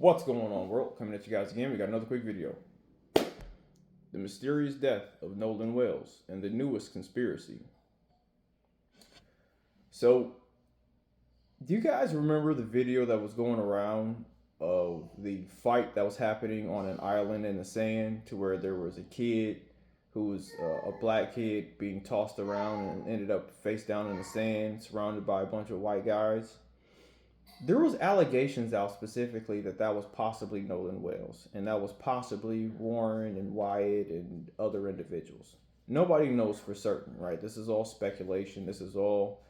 What's going on, world? Coming at you guys again. We got another quick video. The mysterious death of Nolan Wells and the newest conspiracy. So, do you guys remember the video that was going around of the fight that was happening on an island in the sand, to where there was a kid who was a black kid being tossed around and ended up face down in the sand, surrounded by a bunch of white guys? There was allegations out specifically that was possibly Nolan Wells, and that was possibly Warren and Wyatt and other individuals. Nobody knows for certain, right? This is all speculation. This is all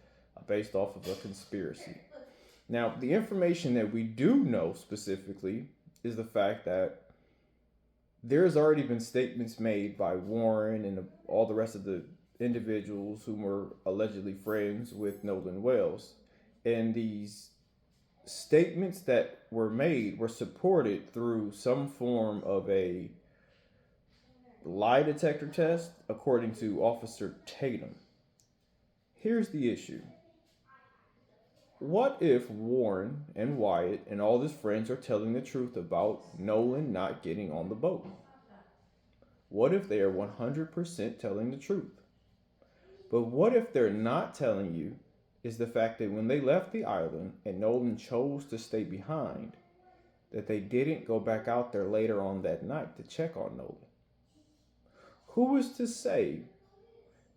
based off of a conspiracy. Now, the information that we do know specifically is the fact that there's already been statements made by Warren and all the rest of the individuals who were allegedly friends with Nolan Wells. And these statements that were made were supported through some form of a lie detector test, according to Officer Tatum. Here's the issue. What if Warren and Wyatt and all his friends are telling the truth about Nolan not getting on the boat? What if they are 100% telling the truth? But what if they're not telling you is the fact that when they left the island and Nolan chose to stay behind, that they didn't go back out there later on that night to check on Nolan? Who is to say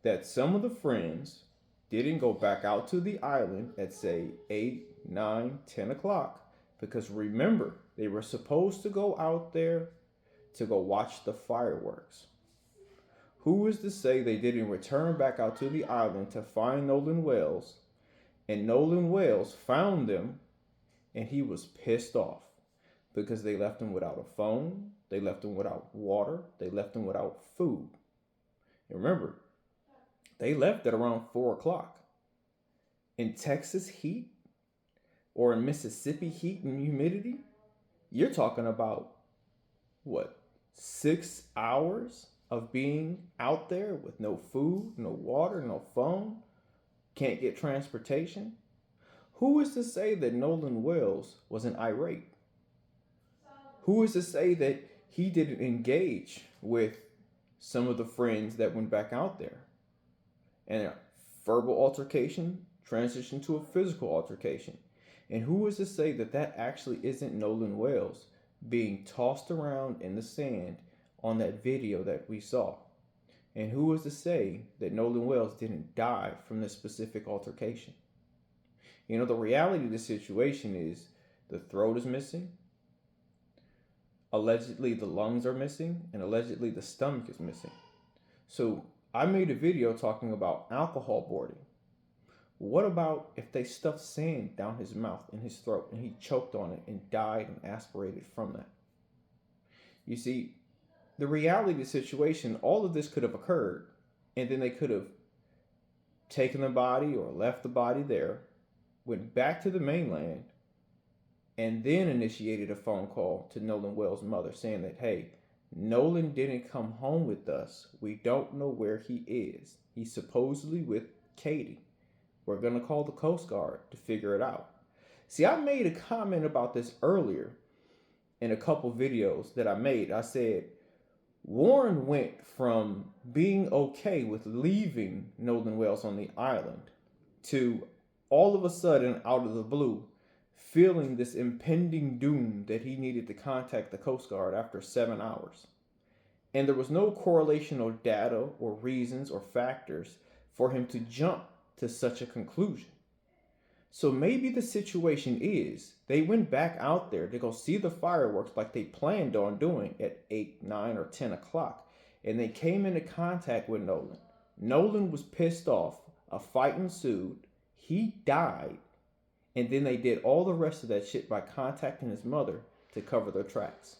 that some of the friends didn't go back out to the island at, say, 8, 9, 10 o'clock? Because remember, they were supposed to go out there to go watch the fireworks. Who is to say they didn't return back out to the island to find Nolan Wells, and Nolan Wells found them and he was pissed off because they left him without a phone, they left him without water, they left him without food. And remember, they left at around 4 o'clock. In Texas heat or in Mississippi heat and humidity, you're talking about, what, 6 hours of being out there with no food, no water, no phone, can't get transportation? Who is to say that Nolan Wells wasn't irate? Who is to say that he didn't engage with some of the friends that went back out there? And a verbal altercation transitioned to a physical altercation. And who is to say that actually isn't Nolan Wells being tossed around in the sand on that video that we saw? And who is to say that Nolan Wells didn't die from this specific altercation? You know, the reality of the situation is the throat is missing, allegedly the lungs are missing, and allegedly the stomach is missing. So I made a video talking about alcohol boarding. What about if they stuffed sand down his mouth and his throat and he choked on it and died and aspirated from that? You see, the reality of the situation, all of this could have occurred, and then they could have taken the body or left the body there, went back to the mainland, and then initiated a phone call to Nolan Wells' mother saying that, hey, Nolan didn't come home with us. We don't know where he is. He's supposedly with Katie. We're going to call the Coast Guard to figure it out. See, I made a comment about this earlier in a couple videos that I made. I said, Warren went from being okay with leaving Nolan Wells on the island to all of a sudden, out of the blue, feeling this impending doom that he needed to contact the Coast Guard after 7 hours. And there was no correlation or data or reasons or factors for him to jump to such a conclusion. So maybe the situation is they went back out there to go see the fireworks like they planned on doing at 8, 9, or 10 o'clock. And they came into contact with Nolan. Nolan was pissed off. A fight ensued. He died. And then they did all the rest of that shit by contacting his mother to cover their tracks.